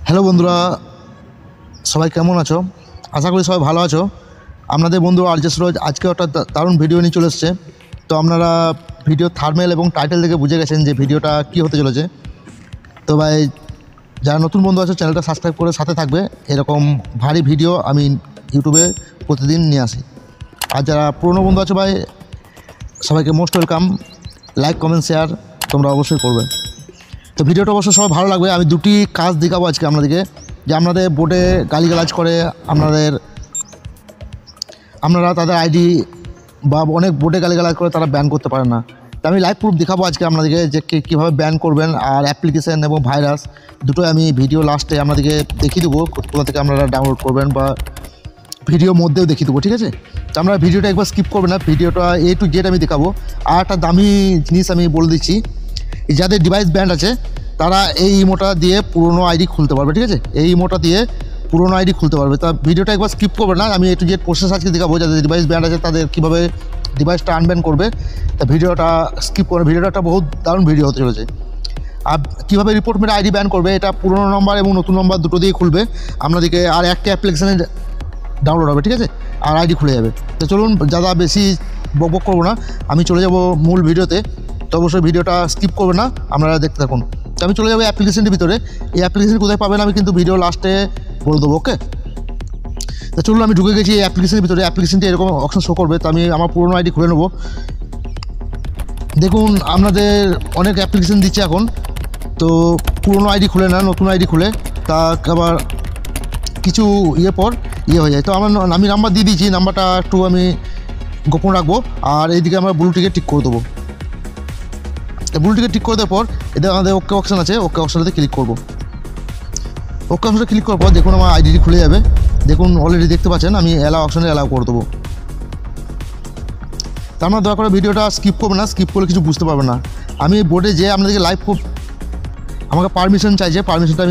Hello বন্ধুরা, সবাই কেমন আছো? আশা করি সবাই ভালো আছো। আপনাদের বন্ধু আরজে সুরজ আজকে একটা দারুণ ভিডিও নিয়ে চলে এসছে। তো আপনারা ভিডিও থাম্বনেল এবং টাইটেল দেখে বুঝে গেছেন যে ভিডিওটা কী হতে চলেছে। তো ভাই, যারা নতুন বন্ধু আছে চ্যানেলটা সাবস্ক্রাইব করে সাথে থাকবে। এরকম ভারী ভিডিও আমি ইউটিউবে প্রতিদিন নিয়ে আসি। আর যারা পুরনো বন্ধু আছো ভাই, সবাইকে most welcome. Like, comment, share তোমরা অবশ্যই করবে। তো ভিডিওটা অবশ্যই সবাই ভালো লাগবে। আমি দুটি কাজ দেখাবো আজকে আপনাদেরকে, যে আপনাদের বোর্ডে গালিগালাজ করে আপনারা তাদের আইডি বা অনেক বোর্ডে গালিগালাজ করে তারা ব্যান করতে পারে না। তো আমি লাইভ প্রুফ দেখাবো আজকে আপনাদেরকে যে কীভাবে ব্যান করবেন। আর অ্যাপ্লিকেশান এবং ভাইরাস দুটোই আমি ভিডিও লাস্টে আপনাদেরকে দেখিয়ে দেবো, কোথা থেকে আপনারা ডাউনলোড করবেন বা ভিডিওর মধ্যেও দেখিয়ে দেবো, ঠিক আছে? তো আমরা ভিডিওটা একবার স্কিপ করবেন না, ভিডিওটা A to Z আমি দেখাবো। আর একটা দামি জিনিস আমি বলে দিচ্ছি, যাদের ডিভাইস ব্যান্ড আছে তারা এই ইমোটা দিয়ে পুরনো আইডি খুলতে পারবে, ঠিক আছে? এই ইমোটা দিয়ে পুরনো আইডি খুলতে পারবে। তা ভিডিওটা একবার স্কিপ করবে না, আমি A to Z প্রসেস আজকে দেখাবো। যাদের ডিভাইস ব্যান্ড আছে তাদের কীভাবে ডিভাইসটা আনব্যান করবে। তা ভিডিওটা স্কিপ করে, ভিডিওটা একটা বহুত দারুণ ভিডিও হতে চলেছে। আর কীভাবে রিপোর্ট মেরে আইডি ব্যান করবে, এটা পুরনো নম্বর এবং নতুন নম্বর দুটো দিয়ে খুলবে আপনাদেরকে। আর একটা অ্যাপ্লিকেশানে ডাউনলোড হবে, ঠিক আছে? আর আইডি খুলে যাবে। তো চলুন, যারা বেশি বকবক করবো না, আমি চলে যাব মূল ভিডিওতে। তো অবশ্যই ভিডিওটা স্কিপ করবে না, আপনারা দেখতে থাকুন। তো আমি চলে যাবো অ্যাপ্লিকেশনটির ভিতরে। এই অ্যাপ্লিকেশন কোথায় পাবেন আমি কিন্তু ভিডিও লাস্টে বলে দেবো, ওকে? তো চলুন, আমি ঢুকে গেছি এই অ্যাপ্লিকেশনের ভিতরে। অ্যাপ্লিকেশনটি এরকম অপশন শো করবে। তো আমি আমার পুরনো আইডি খুলে নেবো। দেখুন, আপনাদের অনেক অ্যাপ্লিকেশন দিচ্ছে এখন, তো পুরনো আইডি খুলে না, নতুন আইডি খুলে তা আবার কিছু পর হয়ে যায়। তো আমি নাম্বার দিয়ে দিয়েছি, নাম্বারটা একটু আমি গোপন রাখবো। আর এইদিকে আমরা ব্লুটিকে টিক করে দেবো। ব্লুটিকে টিক করে দেওয়ার পর এদের আমাদের ওকে অপশান আছে, ওকে অপশানটাতে ক্লিক করবো। ওকে অপশানে ক্লিক করার পর দেখুন আমার আইডিটি খুলে যাবে। দেখুন অলরেডি দেখতে পাচ্ছেন, আমি অ্যালাউ অপশানে অ্যালাউ করে দেবো। তা আপনারা দয়া করে ভিডিওটা স্কিপ করবে না, স্কিপ করলে কিছু বুঝতে পারবে না। আমি বোর্ডে যে আপনাদেরকে লাইভ আমাকে পারমিশন চাইছে, পারমিশনটা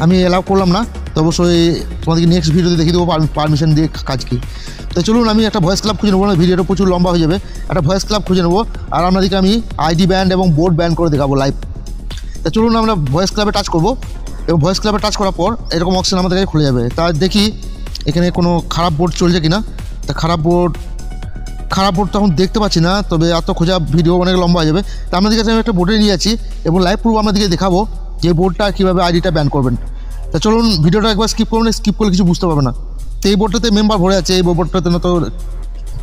আমি অ্যালাউ করলাম না। তো অবশ্যই তোমাদেরকে নেক্সট ভিডিওতে দেখিয়ে দেবো পারমিশন দিয়ে কাজ কী। তো চলুন, আমি একটা ভয়েস ক্লাব খুঁজে নেবো, না ভিডিওটা প্রচুর লম্বা হয়ে যাবে। একটা ভয়েস ক্লাব খুঁজে নেবো আর আপনাদেরকে আমি আইডি ব্যান্ড এবং বোর্ড ব্যান্ড করে দেখাবো লাইভ। তো চলুন, আমরা ভয়েস ক্লাবে টাচ করবো এবং ভয়েস ক্লাবে টাচ করার পর এরকম অপশান আমাদের কাছে খুলে যাবে। তা দেখি এখানে কোনো খারাপ বোর্ড চলছে কি না। তা খারাপ বোর্ড তখন দেখতে পাচ্ছি না, তবে এত খোঁজা ভিডিও অনেক লম্বা হয়ে যাবে। তা আপনাদের কাছে আমি একটা বোর্ডে নিয়ে যাচ্ছি এবং লাইভ প্রুফ আপনাদেরকে দেখাবো যে বোর্ডটা কীভাবে আইডিটা ব্যান করবেন। তা চলুন, ভিডিওটা একবার স্কিপ করুন, স্কিপ করলে কিছু বুঝতে পারবে না। তো এই বোর্ডটাতে মেম্বার ভরে আছে, এই বোর্ডটাতে না তো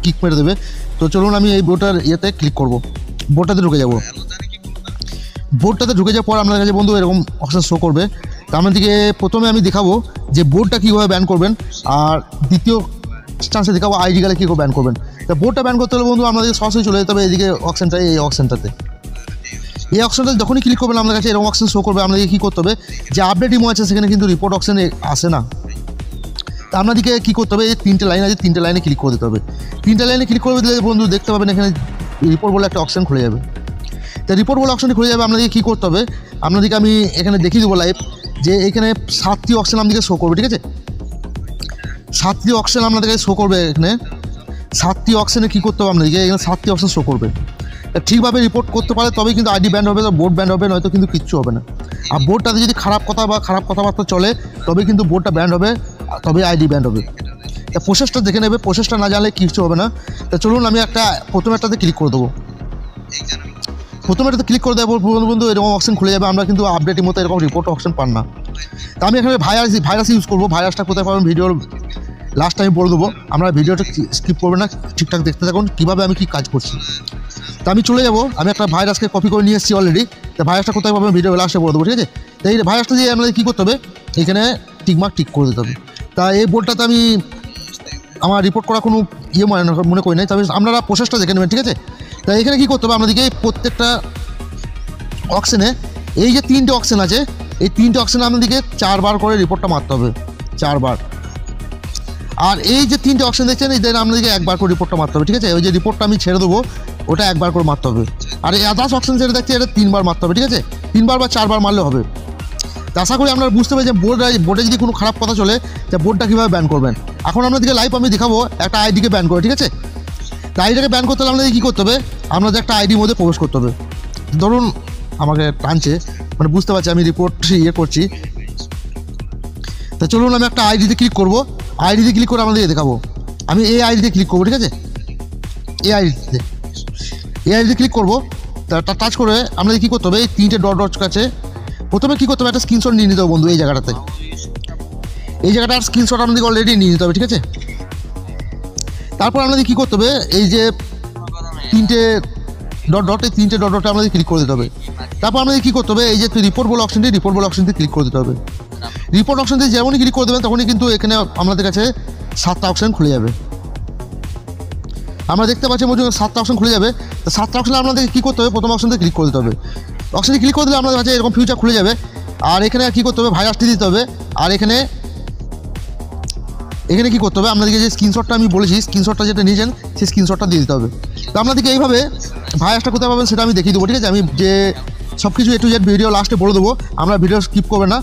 কিক মেরে দেবে। তো চলুন, আমি এই বোর্ডটার ক্লিক করব, বোর্ডটাতে ঢুকে যাব। বোর্ডটাতে ঢুকে যাওয়ার পর আপনার কাছে বন্ধু এরকম অপশান শো করবে। তা আপনাদেরকে প্রথমে আমি দেখাবো যে বোর্ডটা কীভাবে ব্যান করবেন, আর দ্বিতীয় চান্সে দেখাবো আইডি গেলে কীভাবে ব্যান করবেন। তা বোর্ডটা ব্যান করতে হলে বন্ধু আপনাদেরকে সরাসরি চলে যেতে হবে এদিকে অপশানটাই, এই অপশানটাতে। এই অপশানটা যখনই ক্লিক করবেন আপনার কাছে এরকম অপশান শো করবে। আপনাদেরকে কী করতে হবে, যে আপডেট ইমো আছে সেখানে কিন্তু রিপোর্ট অপশানে আসে না। তা আপনাদেরকে কী করতে হবে, এই 3টে লাইন আছে, 3টে লাইনে ক্লিক করে দিতে হবে। 3টে লাইনে ক্লিক করে দিলে বন্ধু দেখতে পাবেন এখানে রিপোর্ট বলে একটা অপশান খুলে যাবে। তা রিপোর্ট বলে অপশানটি খুলে যাবে। আপনাদেরকে কী করতে হবে, আপনাদেরকে আমি এখানে দেখিয়ে দেবো লাইভ, যে এখানে 7টি অপশান আপনাদেরকে শো করবে, ঠিক আছে? 7টি অপশান আপনাদেরকে শো করবে। এখানে 7টি অপশানে কী করতে হবে আপনাদেরকে, এখানে 7টি অপশান শো করবে। ঠিকভাবে রিপোর্ট করতে পারে তবেই কিন্তু আইডি ব্যান্ড হবে, বোর্ড ব্যান্ড হবে, নয়তো কিন্তু কিচ্ছু হবে না। আর বোর্ডটাতে যদি খারাপ কথা বা খারাপ কথাবার্তা চলে তবেই কিন্তু বোর্ডটা ব্যান্ড হবে, তবেই আইডি ব্যান্ড হবে। তা প্রসেসটা দেখে নেবে, প্রসেসটা না জানলে কিচ্ছু হবে না। তা চলুন, আমি প্রথম একটাতে ক্লিক করে দেবো। প্রথমে এটাতে ক্লিক করে দেবো বন্ধু, এরকম অপশান খুলে যাবে। আমরা কিন্তু আপডেটের মতো এরকম রিপোর্ট অপশান পান না। তা আমি এখানে ভাইরাস ইউজ করবো। ভাইরাসটা কোথায় পাবেন ভিডিওর লাস্ট আমি বলে দেবো, আমরা ভিডিওটা স্কিপ করবে না, ঠিকঠাক দেখতে থাকুন কীভাবে আমি কী কাজ করছি। তা আমি চলে যাবো, আমি একটা ভাইরাসকে কপি করে নিয়ে এসেছি অলরেডি। তা ভাইরাসটা কোথায় পাবেন ভিডিও লাস্টে বলে দেবো, ঠিক আছে? তো এই ভাইরাসটা দিয়ে আমাদের কী করতে হবে, এখানে টিকমার্ক টিক করে দিতে হবে। তা এই বোর্ডটাতে আমি আমার রিপোর্ট করা কোনো মনে করি নাই, তবে আপনারা প্রসেসটা দেখে নেবেন, ঠিক আছে? তা এখানে কী করতে হবে আপনাদেরকে, প্রত্যেকটা অপশানে এই যে 3টে অপশান আছে, এই 3টে অপশানে আপনাদেরকে 4বার করে রিপোর্টটা মারতে হবে, 4বার। আর এই যে 3টে অপশান দেখছেন, এই আপনাদেরকে 1বার করে রিপোর্টটা মারতে হবে, ঠিক আছে? ওই যে রিপোর্টটা আমি ছেড়ে দেবো ওটা 1বার করে মারতে হবে। আর এই আদার্স অপশান যেটা দেখছি এটা 3বার মারতে হবে, ঠিক আছে? 3বার বা 4বার মারলে হবে। তা আশা করি আপনারা বুঝতে পারবেন যে বোর্ডে যদি কোনো খারাপ কথা চলে যে বোর্ডটা কীভাবে ব্যান করবেন। এখন আপনাদেরকে লাইভ আমি দেখাবো একটা আইডিকে ব্যান করে, ঠিক আছে? তা আইডিটাকে ব্যান করতে হলে আপনাদের কী করতে হবে, আপনাদের একটা আইডির মধ্যে প্রবেশ করতে হবে। ধরুন আমাকে টানছে, মানে বুঝতে পারছি আমি রিপোর্ট ইয়ে করছি। তা চলুন আমি একটা আইডিতে ক্লিক করবো, আইডিতে ক্লিক করে আমাদের দেখাবো। আমি এই আইডিতে ক্লিক করবো, ঠিক আছে, এই আইডিতে ক্লিক করবো। তা টাচ করে আমাদের কী করতে হবে, এই 3টে ডট ডট কাছে প্রথমে কী করতে হবে, একটা স্ক্রিনশট নিয়ে নিতে হবে বন্ধু। এই জায়গাটাতে এই জায়গাটার স্ক্রিনশট আমাদেরকে অলরেডি নিয়ে নিতে হবে, ঠিক আছে। তারপর আমাদের কী করতে হবে, এই যে 3টে ডট ডট, এই 3টে ডট ডটে আমাদের ক্লিক করে দিতে হবে। তারপর আমাদের কী করতে হবে, এই যে রিপোর্ট বলে অপশনটি, রিপোর্ট বলে অপশনটি ক্লিক করে দিতে হবে। রিপোর্ট অপশনটি যেমনই ক্লিক করে দেবেন তখনই কিন্তু এখানে আমাদের কাছে 7টা অপশন খুলে যাবে। আমরা দেখতে পাচ্ছি মধ্যে 7টা অপশন খুলে যাবে। তো 7টা অপশনে আপনাদের কী করতে হবে, প্রথম অপশনতে ক্লিক করে দিতে হবে। অপশনে ক্লিক করে দিলে আপনাদের কাছে এরকম ফিউচার খুলে যাবে। আর এখানে কী করতে হবে, ভাইরাসটি দিতে হবে। আর এখানে কী করতে হবে, আপনাদেরকে যে স্ক্রিনশটটা আমি বলেছি, স্ক্রিনশটটা যেটা নিয়েছেন সেই স্ক্রিনশটটা দিয়ে দিতে হবে। তো আপনাদেরকে এইভাবে ভাইরাসটা কোথায় পাবেন সেটা আমি দেখিয়ে দেবো, ঠিক আছে। আমি যে সব কিছু A to Z ভিডিও লাস্টে বলে দেবো, আমরা ভিডিও স্কিপ করবে না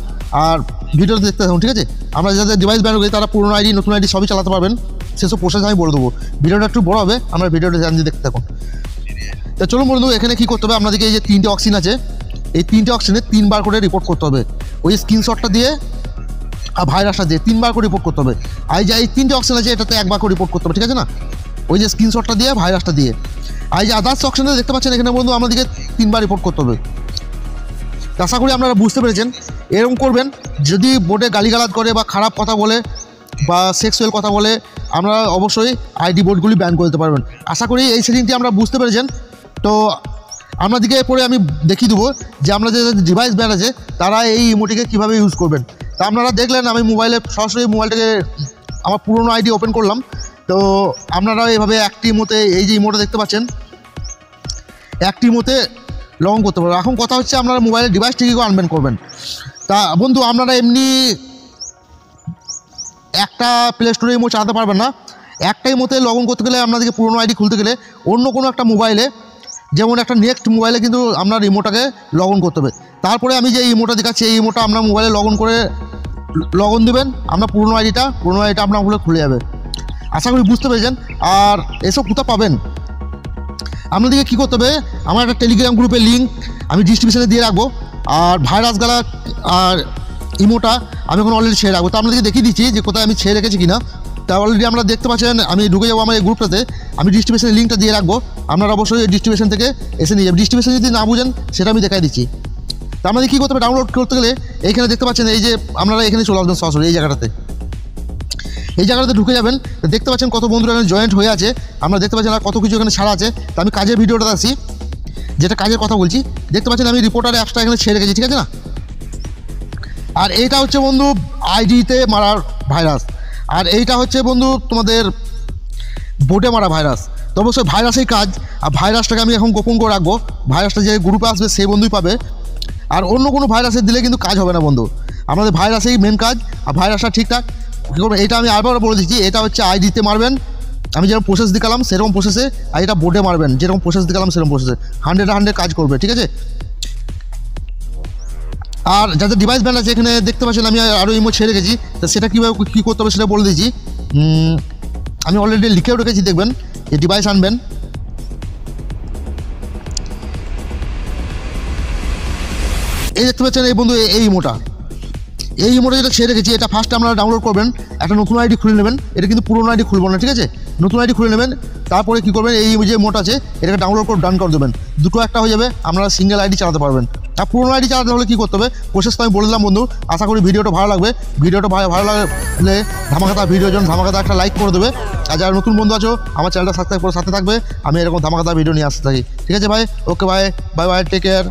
আর ভিডিওটা দেখতে থাকুন, ঠিক আছে। আমরা যাদের ডিভাইস ব্যান করি তারা পুরনো আইডি নতুন আইডি সবই চালাতে পারবেন, সেসব প্রসেস আমি বলে দেবো। ভিডিওটা একটু বড় হবে, আমরা ভিডিওটা ধ্যান দিয়ে দেখতে থাকুন। তো চলুন বন্ধু, এখানে কী করতে হবে, আপনাদেরকে এই যে 3টে অপশন আছে, এই 3টে অপশনে 3বার করে রিপোর্ট করতে হবে। ওই স্ক্রিনশটটা দিয়ে আর ভাইরাসটা দিয়ে 3বার করে রিপোর্ট করতে হবে। আর যে এই 3টে অপশন আছে এটাতে 1বার করে রিপোর্ট করতে হবে, ঠিক আছে না। ওই যে স্ক্রিনশটটা দিয়ে ভাইরাসটা দিয়ে। আর যে আদার্স অপশনে দেখতে পাচ্ছেন এখানে বন্ধু আমাদেরকে 3বার রিপোর্ট করতে হবে। আশা করি আপনারা বুঝতে পেরেছেন। এরকম করবেন, যদি বোর্ডে গালিগালাজ করে বা খারাপ কথা বলে বা সেক্সুয়াল কথা বলে, আমরা অবশ্যই আইডি বোর্ডগুলি ব্যান করে দিতে পারবেন। আশা করি এই সেটিংটি আমরা বুঝতে পেরেছেন। তো আপনাদেরকে পরে আমি দেখিয়ে দেবো যে আমরা যে ডিভাইস ব্যান আছে তারা এই ইমোটিকে কীভাবে ইউজ করবেন। তা আপনারা দেখলেন আমি মোবাইলে সরাসরি মোবাইলটাকে আমার পুরনো আইডি ওপেন করলাম। তো আপনারা এইভাবে একটি মতে এই যে ইমোটা দেখতে পাচ্ছেন, একটি মতে লগ ইন করতে পারবেন। এখন কথা হচ্ছে আপনারা মোবাইলের ডিভাইসটিকে আনব্যান করবেন। তা বন্ধু আপনারা এমনি একটা প্লে স্টোরে ইমো চালাতে পারবেন না। একটাই মতে লগ ইন করতে গেলে আপনাদেরকে পুরনো আইডি খুলতে গেলে অন্য কোনো একটা মোবাইলে, যেমন একটা নেক্সট মোবাইলে কিন্তু আপনার ইমোটাকে লগ ইন করতে হবে। তারপরে আমি যে ইমোটা দেখাচ্ছি এই ইমোটা আপনার মোবাইলে লগ ইন করে লগ ইন দেবেন, আপনার পুরনো আইডিটা আপনার মোবাইলে খুলে যাবে। আশা করি বুঝতে পেরেছেন। আর এসব কোথাও পাবেন, আপনাদেরকে কী করতে হবে, আমার একটা টেলিগ্রাম গ্রুপের লিঙ্ক আমি ডিসক্রিপশনে দিয়ে রাখবো। আর ভাইরাস গালা আর ইমোটা আমি এখন অলরেডি ছেড়ে রাখবো। তো আপনাদেরকে দেখিয়ে দিচ্ছি যে কোথায় আমি ছেড়ে রেখেছি কিনা। তা অলরেডি আমরা দেখতে পাচ্ছেন, আমি ঢুকে যাবো আমার এই গ্রুপটাতে, আমি ডিস্ট্রিবিউশনের লিঙ্কটা দিয়ে রাখবো। আপনারা অবশ্যই ডিস্ট্রিবিউশন থেকে এসে নিয়ে যাবেন। ডিস্ট্রিবিউশন যদি না বুঝেন সেটা আমি দেখাই দিচ্ছি। তা আমাদের কী করতে হবে, ডাউনলোড করতে গেলে এইখানে দেখতে পাচ্ছেন, এই যে আপনারা এখানে চলে আসবেন সরাসরি এই জায়গাটাতে ঢুকে যাবেন। দেখতে পাচ্ছেন কত বন্ধুরা এখানে জয়েন্ট হয়ে আছে, আমরা দেখতে পাচ্ছেন আর কত কিছু এখানে ছাড়া আছে। তো আমি কাজের ভিডিওটা আসি, যেটা কাজের কথা বলছি। দেখতে পাচ্ছেন আমি রিপোর্টার অ্যাপসটা এখানে ছেড়ে রেখেছি, ঠিক আছে না। আর এইটা হচ্ছে বন্ধু আইডিতে মারার ভাইরাস, আর এইটা হচ্ছে বন্ধু তোমাদের বোর্ডে মারা ভাইরাস। তো অবশ্যই ভাইরাসেই কাজ। আর ভাইরাসটাকে আমি এখন গোপন করে রাখবো, ভাইরাসটা যে গ্রুপে আসবে সেই বন্ধুই পাবে। আর অন্য কোনো ভাইরাসের দিলে কিন্তু কাজ হবে না বন্ধু, আমাদের ভাইরাসেই মেন কাজ। আর ভাইরাসটা ঠিকঠাক কী করবেন এটা আমি আরবার বলে দিচ্ছি। এটা হচ্ছে আইডিতে মারবেন, আমি যেরকম প্রসেস দেখালাম সেরকম প্রসেসে, আর এটা বোর্ডে মারবেন যেরকম প্রসেস দেখালাম সেরকম প্রসেসে। 100 কাজ করবে, ঠিক আছে। আর যাদের ডিভাইস ব্যান আছে এখানে দেখতে পাচ্ছেন আমি আরও ইমো ছেড়ে রেখেছি। তো সেটা কীভাবে কী করতে হবে সেটা বলে দিয়েছি। আমি অলরেডি লিখেও রেখেছি, দেখবেন যে ডিভাইস আনবেন। এই দেখতে পাচ্ছেন এই বন্ধু এই ইমোটা যেটা ছেড়ে রেখেছি, এটা ফার্স্টে আপনারা ডাউনলোড করবেন, একটা নতুন আইডি খুলে নেবেন। এটা কিন্তু পুরোনো আইডি খুলব না, ঠিক আছে, নতুন আইডি খুলে নেবেন। তারপরে কী করবেন, এই যে মোড আছে এটাকে ডাউনলোড করে ডান করে দেবেন, দুটো একটা হয়ে যাবে, আপনারা সিঙ্গেল আইডি চালাতে পারবেন। আর পুরোনো আইডি চালাতে হলে কী করতে হবে প্রসেসটা আমি বলে দিলাম বন্ধু। আশা করি ভিডিওটা ভালো লাগবে। ভিডিওটা ভালো লাগলে ধামাকাতা ভিডিওর জন্য ধামাকাতা একটা লাইক করে দেবে। আর যারা নতুন বন্ধু আছো আমার চ্যানেলটা সাবস্ক্রাইব করে সাথে থাকবে, আমি এরকম ধামাকাতা ভিডিও নিয়ে আসতে থাকি, ঠিক আছে ভাই। ওকে ভাই, বাই বাই, টেক কেয়ার।